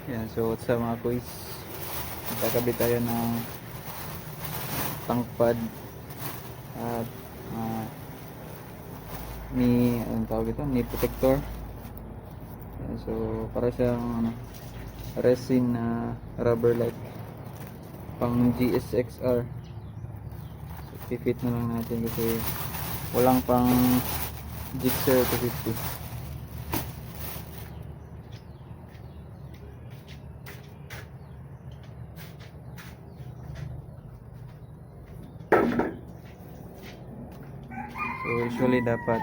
Yan, so sa mga quiz, magkakabit tayo ng tank pad at anong tawag ito? Knee protector. Yan, so para siyang resin na rubber like pang GSXR. So fit na lang natin kasi walang pang Gixxer 250. So usually dapat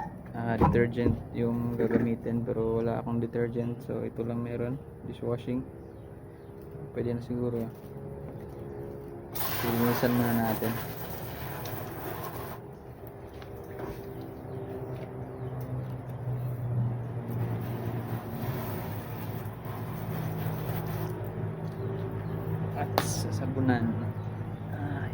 detergent yung gagamitin, pero wala akong detergent, so ito lang meron, dishwashing. Pwede na siguro. Linisan muna natin. At sasabunan. Ay.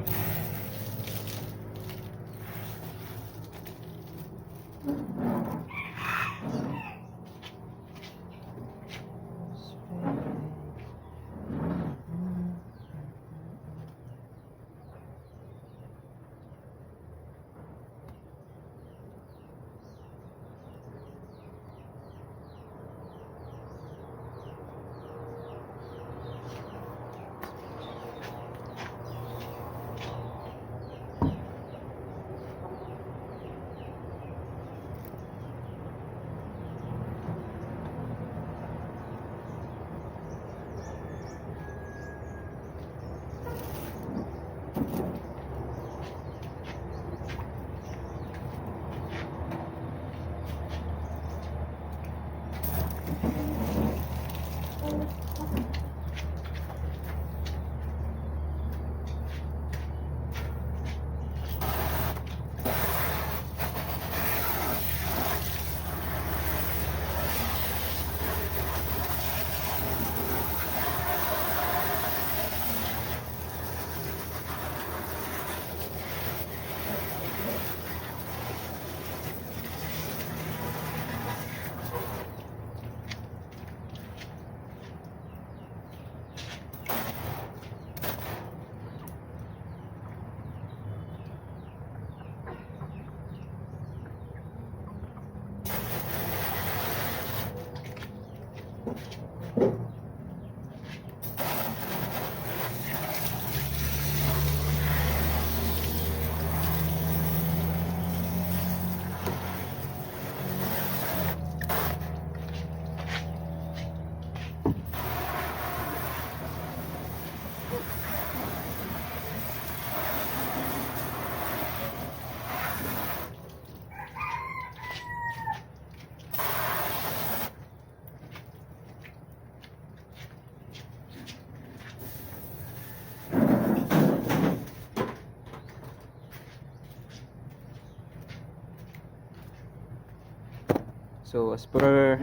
So as per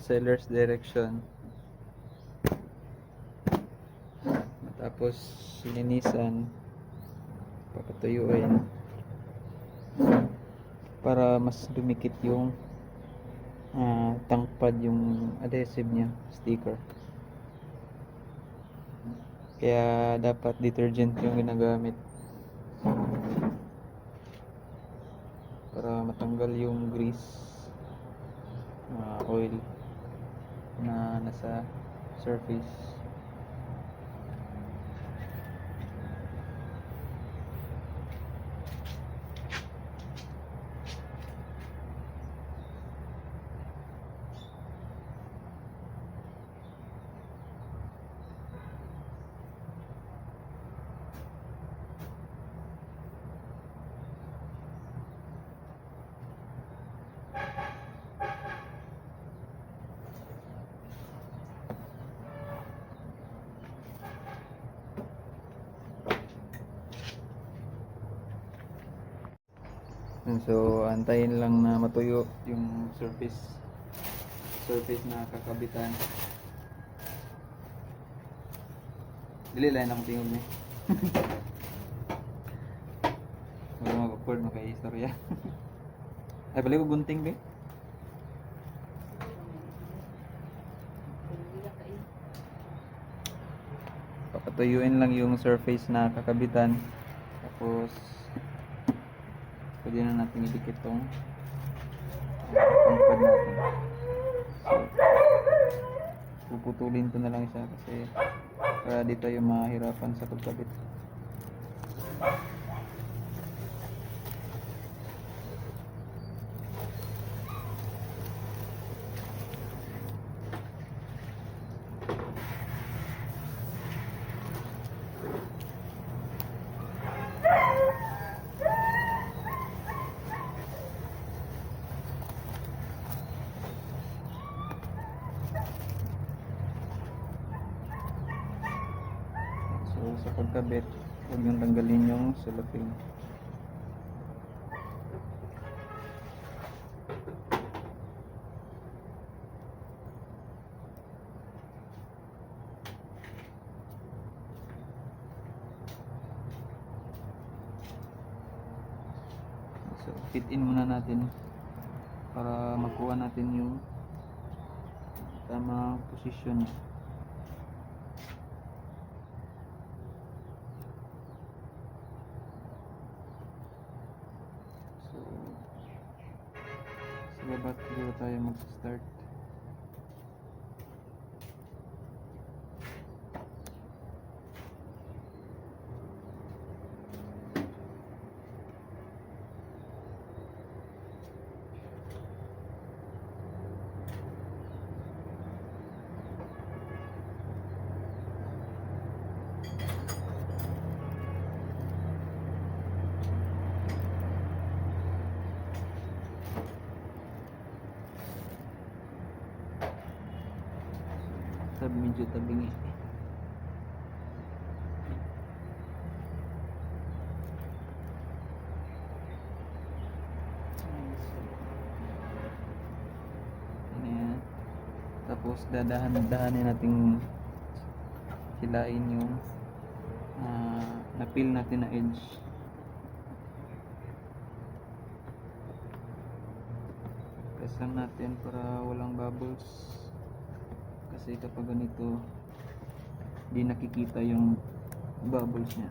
seller's direction, matapos linisan, papatuyuin para mas dumikit yung tank pad, yung adhesive nya, sticker. Kaya dapat detergent yung ginagamit para matanggal yung grease, oil na nasa surface. And so antayin lang na matuyo yung surface na kakabitan. Dili lang akong tingog ni. Wala mag-record makaistorya. Ay balik ko gunting be. papatuyuin lang yung surface na kakabitan. Tapos pwede na natin idikit tong pangpad natin. So puputulin ko na lang siya kasi para di tayo mahirapan sa pagkabit. So sa pagkabit, huwag niyong tanggalin yung cellophane. So fit in muna natin para makuha natin yung tamang posisyon. So sa baba siguro tayo mag-start. Medyo tabingi. Ayan. Tapos dadahan-dahanin nating hilain yung napil natin na edge. Press lang natin para walang bubbles. Kasi kapag ganito di nakikita yung bubbles niya.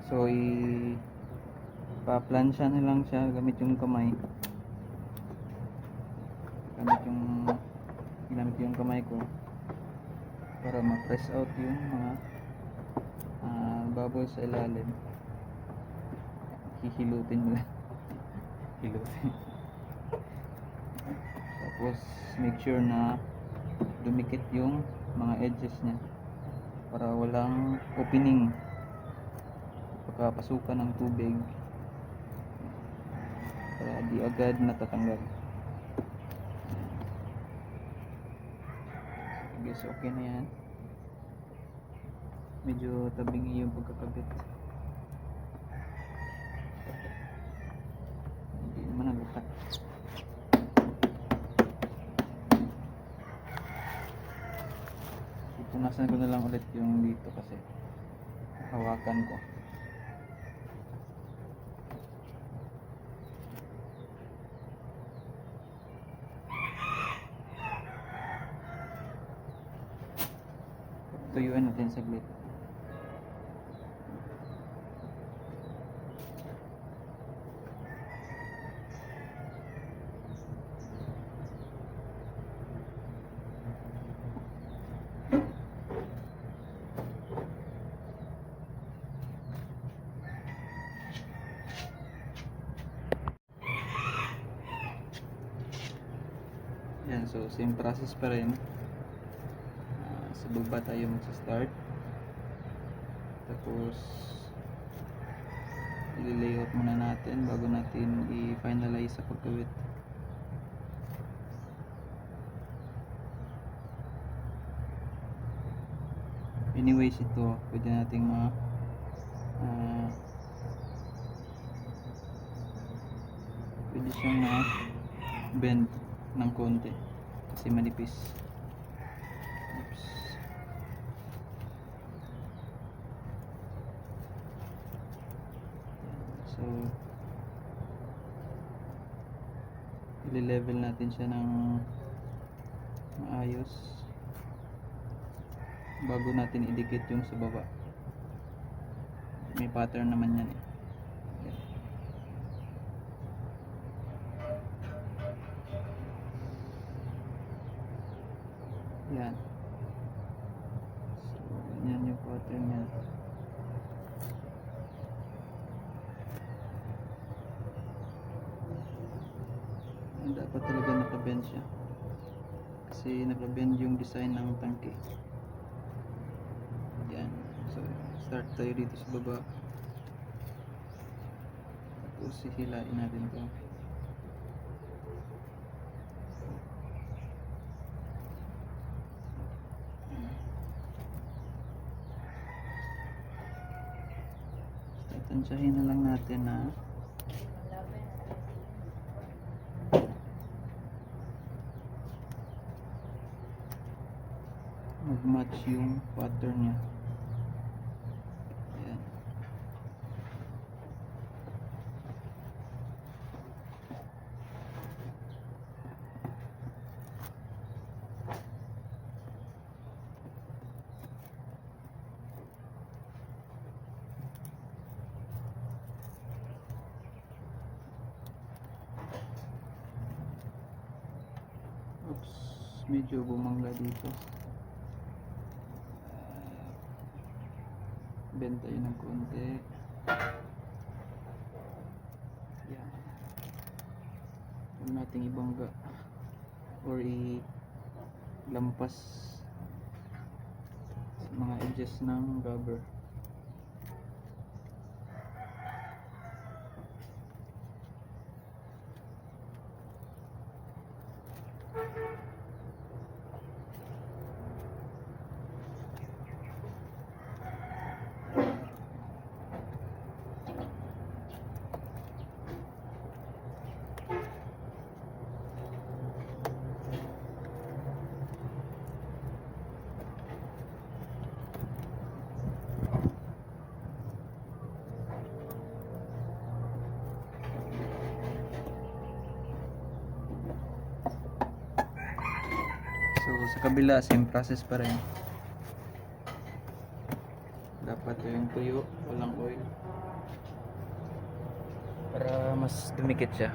So pa-plansya na lang siya gamit yung kamay. Ginamit yung kamay ko para ma-press out yung mga bubbles sa ilalim. Hihilutin mo lang. Hilutin. Tapos make sure na dumikit yung mga edges niya para walang opening pagkapasukan ng tubig, para di agad natatanggal. I guess okay na yan. Medyo tabingi yung pagkakabit. Hindi naman nalukat. Punasan ko na lang ulit yung dito kasi hawakan ko. Tuyuan natin saglit. Yan, so same process pa rin. Sa baba tayo magsa-start. Tapos i-layout muna natin bago natin i-finalize sa pagkawit. Anyways, ito pwede nating pwede siyang bend ng konti kasi manipis. Oops. So i-level natin siya ng maayos bago natin idikit yung sa baba. May pattern naman yan eh. Yan. So, yan yung pattern niya. Dapat talaga nakabend siya. Kasi nakabend yung design ng tangke. Yan. So, start tayo dito sa baba. Tapos sihilain natin ito. Tansyahin na lang natin na mag-match yung pattern niya. Ayan. Oops, medyo bumangga dito. Bend tayo ng konti. Yan. Huwag nating ibangga or i-lampas sa mga edges ng rubber. So sa kabila, same process pa rin. Dapat yung tuyo, walang oil para mas dumikit siya.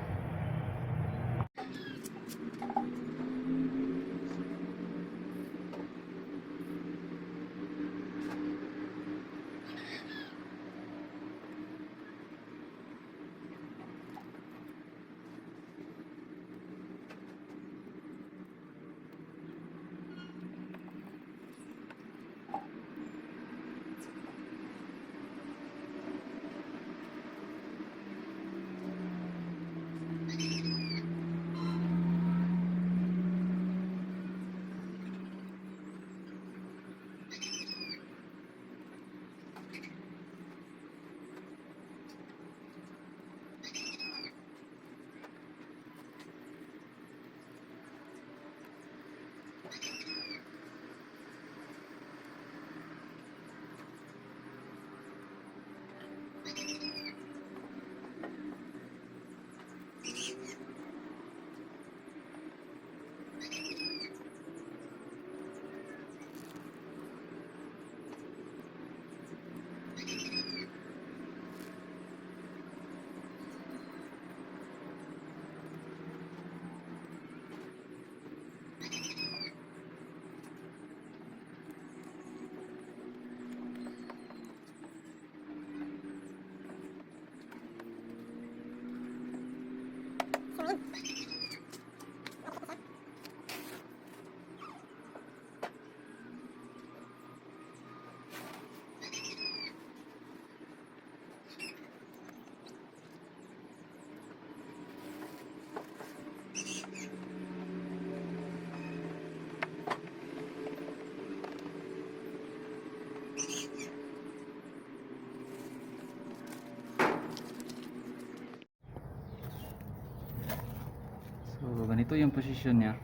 ganito yung posisyon niya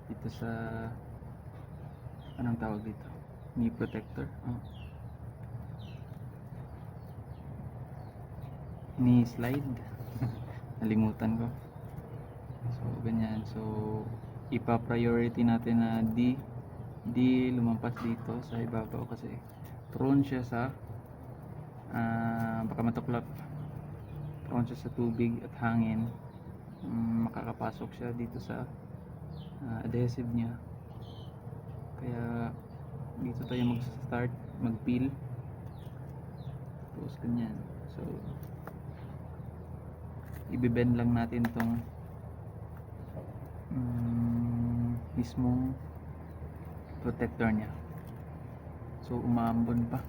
dito sa, anong tawag dito, knee protector, knee slide. Nalimutan ko. So ganyan, so ipa-priority natin na di lumampas dito sa ibabaw kasi prone siya sa baka matuklap, prone siya sa tubig at hangin. Makakapasok siya dito sa adhesive niya, kaya dito tayo mag-start mag-peel. Tapos ganyan, so i-bend lang natin tong mismong protector niya, so umaambon pa.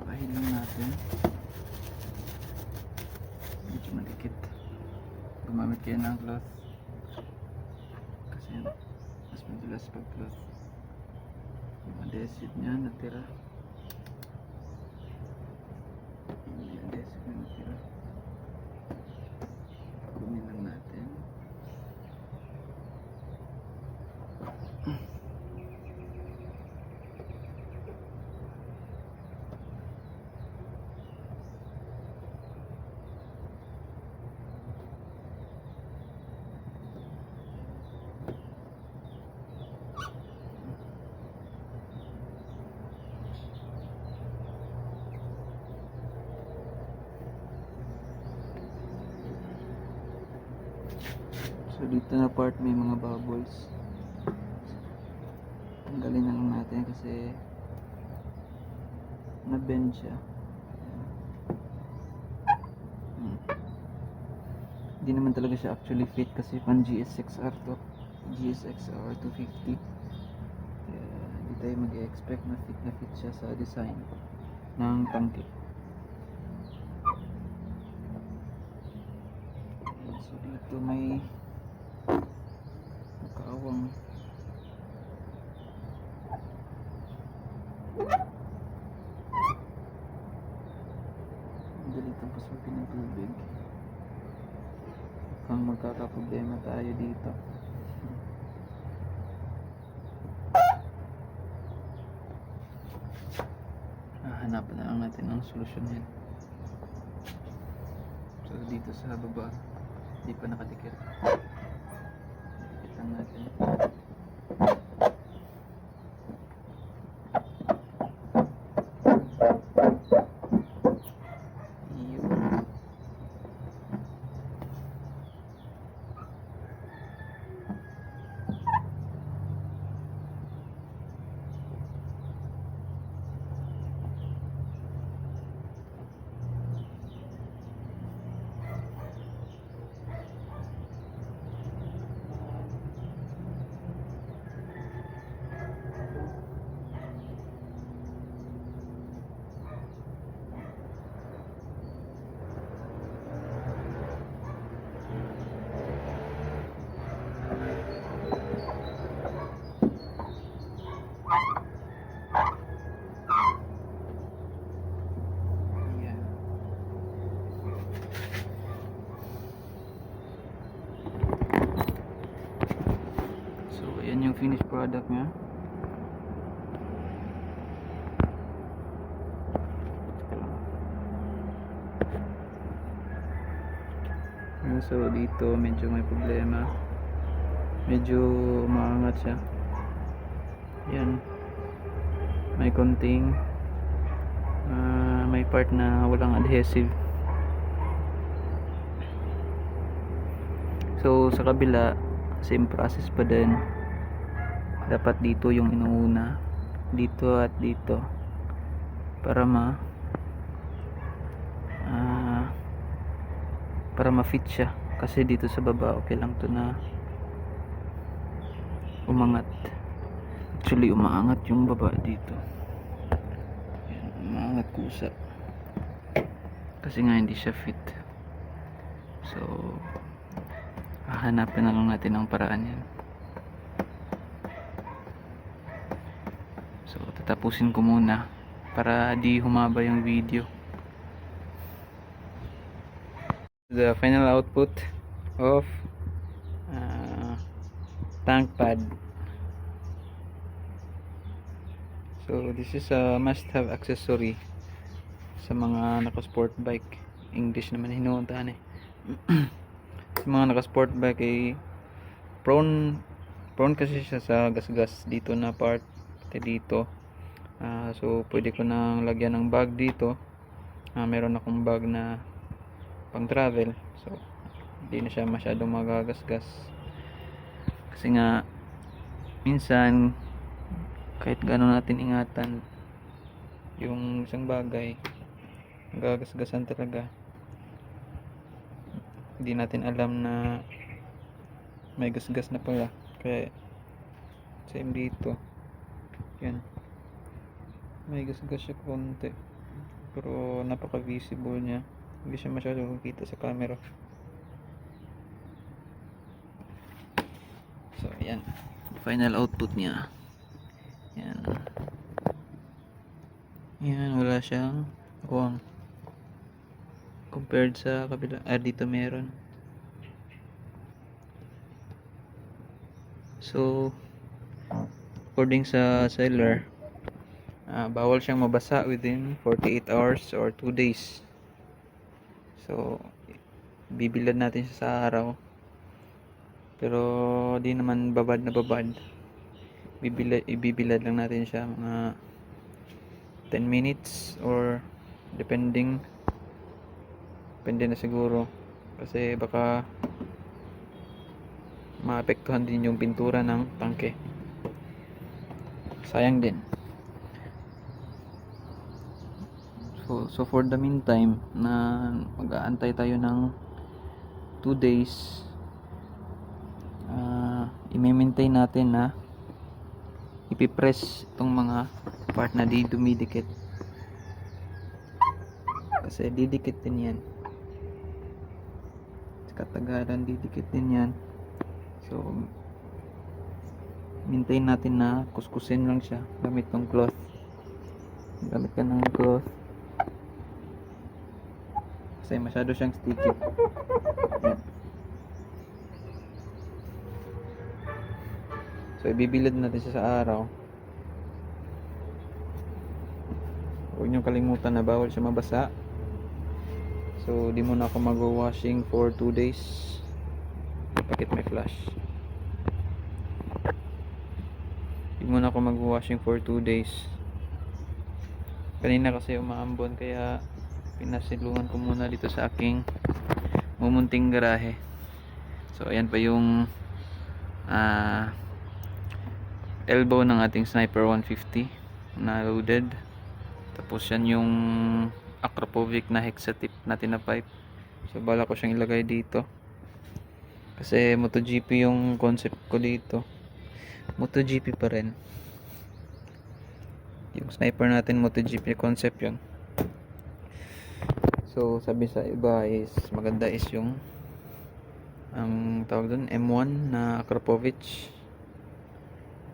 Pakahin lang natin, medyo madikit. Gumamit kayo ng cloth kasi mas madulas pag cloth. Yung adhesive nya natira, yung adhesive nya natira, kunin lang natin. So dito na part may mga bubbles, tanggalin na lang natin kasi na-bend siya. Ayan. Hindi naman talaga siya actually fit kasi pan GSX-R to. GSX-R 250. Kaya hindi tayo mag-expect na fit siya sa design ng tangke. So dito may nakawang dali itong pasukin ng tubig. Mukhang magkakaproblema tayo dito. Hanapan na lang natin ang solusyon yan. So dito sa baba hindi pa nakadikit. Dikit lang natin. Yan yung finished product niya. So dito medyo may problema. Medyo maangat siya. Yan. May konting may part na walang adhesive. So sa kabila same process pa din. Dapat dito yung inuuna, dito at dito, para ma-fit siya. Kasi dito sa baba okay lang to na umangat. Actually umaangat yung baba dito. Yan, umaangat kusa kasi nga hindi siya fit. So hahanapin na lang natin ang paraan yan. So tatapusin ko muna para di humaba yung video. The final output of tank pad. So this is a must have accessory sa mga naka-sport bike. English naman hinuuntahan eh. Sa mga naka-sport bike ay prone kasi siya sa gas-gas dito na part dito. So pwede ko nang lagyan ng bag dito. Meron akong bag na pang travel, so hindi na siya masyadong magagasgas kasi nga minsan kahit gaano natin ingatan yung isang bagay, gagasgasan talaga. Hindi natin alam na may gasgas na pala. Kaya same dito, yan, may gasgas siya konti pero napaka visible niya, hindi siya masyadong kita sa camera. So yan, final output niya. Yan, wala siyang kuwang compared sa kabila. Dito meron. So according sa seller, bawal siyang mabasa within 48 hours or 2 days. So bibilad natin siya sa araw, pero di naman babad na babad. Ibibilad lang natin siya mga 10 minutes or depende na siguro, kasi baka maapektuhan din yung pintura ng tangke, sayang din. So for the meantime na mag-aantay tayo ng 2 days, i-maintain natin na ipipress itong mga part na di dumidikit, kasi didikit din yan sa katagalan, didikit din yan. So maintain natin na kuskusin lang siya gamit ng cloth, gamit ka ng cloth kasi masyado siyang sticky. So ibibilad natin siya sa araw. Huwag nyo kalimutan na bawal siya mabasa. So di muna ako mag-washing for 2 days. Pakit may flash. Di muna ako mag-washing for 2 days. Kanina kasi umaambon, kaya pinasilungan ko muna dito sa aking mumunting garahe. So ayan pa yung elbow ng ating Sniper 150 na loaded. Tapos yan yung Akrapovic na hexatip natin na pipe. So bala ko siyang ilagay dito kasi MotoGP yung concept ko dito. MotoGP pa rin yung Sniper natin, MotoGP concept yun. So sabi sa iba is maganda is yung ang tawag doon M1 na Akrapovic,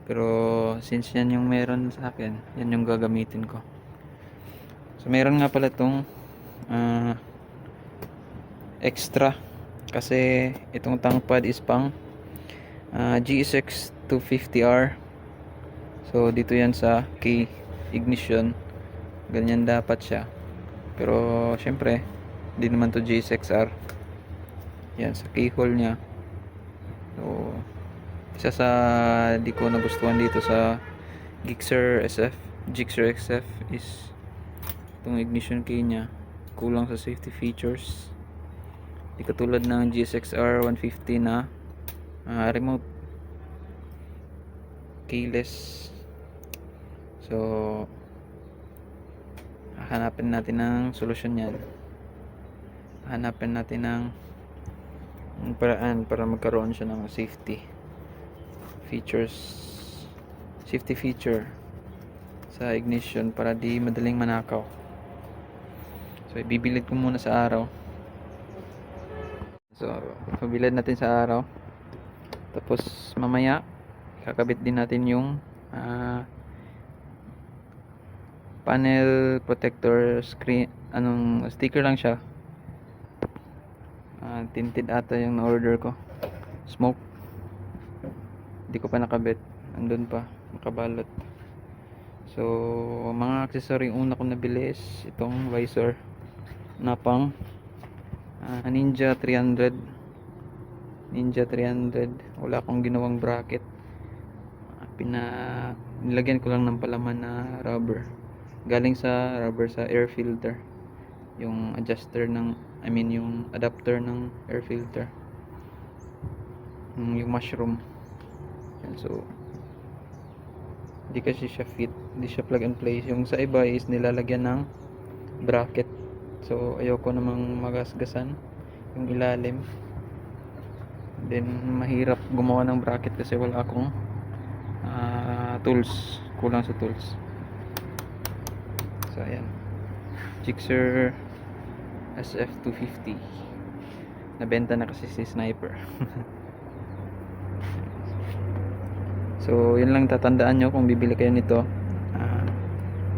pero since yan yung meron sa akin, yan yung gagamitin ko. So meron nga pala tong extra, kasi itong tank pad is pang GSX 250R. So dito yan sa key ignition, ganyan dapat siya, pero syempre hindi naman to GSXR. Yan sa keyhole nya. So isa sa di ko nagustuhan dito sa Gixxer XF is itong ignition key nya, kulang sa safety features. Di katulad ng GSXR 150 na remote keyless. So hanapin natin ng solusyon yan. Hanapin natin ng paraan para magkaroon siya ng safety feature sa ignition para di madaling manakaw. So ibibilad ko muna sa araw. So pabilad natin sa araw, tapos mamaya kakabit din natin yung panel protector screen, anong sticker lang siya. Tinted ata yung na-order ko. Smoke, hindi ko pa nakabit, andun pa, nakabalot. So mga accessory yung una ko nabili is itong visor na pang Ninja 300. Wala akong ginawang bracket, nilagyan ko lang ng palaman na rubber, galing sa rubber sa air filter, yung adjuster ng yung adapter ng air filter, yung mushroom yan. So hindi kasi siya fit, hindi siya plug and play. Yung sa iba is nilalagyan ng bracket, so ayoko namang magasgasan yung ilalim, then mahirap gumawa ng bracket kasi wala akong tools, kulang sa tools. So ayan, Gixxer SF250, nabenta na kasi si Sniper. So yun lang tatandaan nyo kung bibili kayo nito.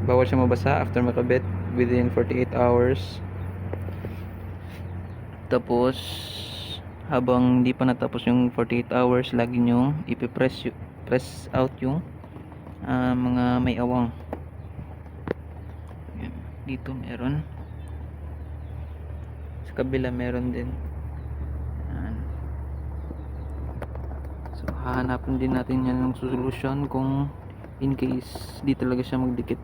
Bawal siya mabasa after makabit within 48 hours. Tapos habang hindi pa natapos yung 48 hours, lagi nyo press out yung mga may awang. Yan. Dito meron, sa kabila meron din. Yan. So hahanapin din natin yan ng solution kung in case di talaga siya magdikit.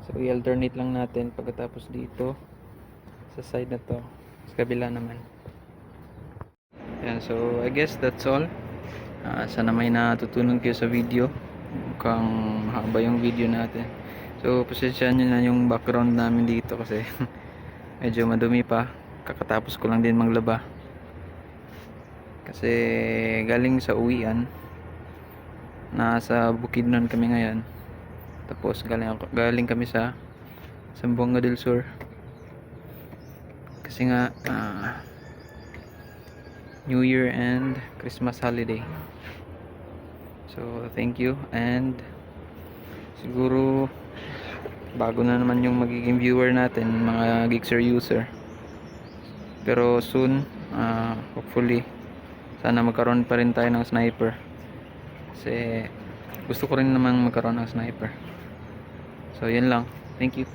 So i-alternate lang natin pagkatapos dito sa side na to, sa kabila naman. Yan, so I guess that's all. Sana may natutunan kayo sa video. Mukhang haba yung video natin. So pasensyahan nyo na yung background namin dito kasi medyo madumi pa. Kakatapos ko lang din maglaba. Kasi galing sa uwian. Nasa Bukidnon kami ngayon. Tapos galing kami sa Zamboanga del Sur. Kasi nga New Year and Christmas holiday. So thank you, and siguro bago na naman yung magiging viewer natin, mga Gixxer user. Pero soon, hopefully sana magkaroon pa rin tayo ng sniper. Kasi gusto ko rin namang magkaroon ng sniper. So yun lang. Thank you.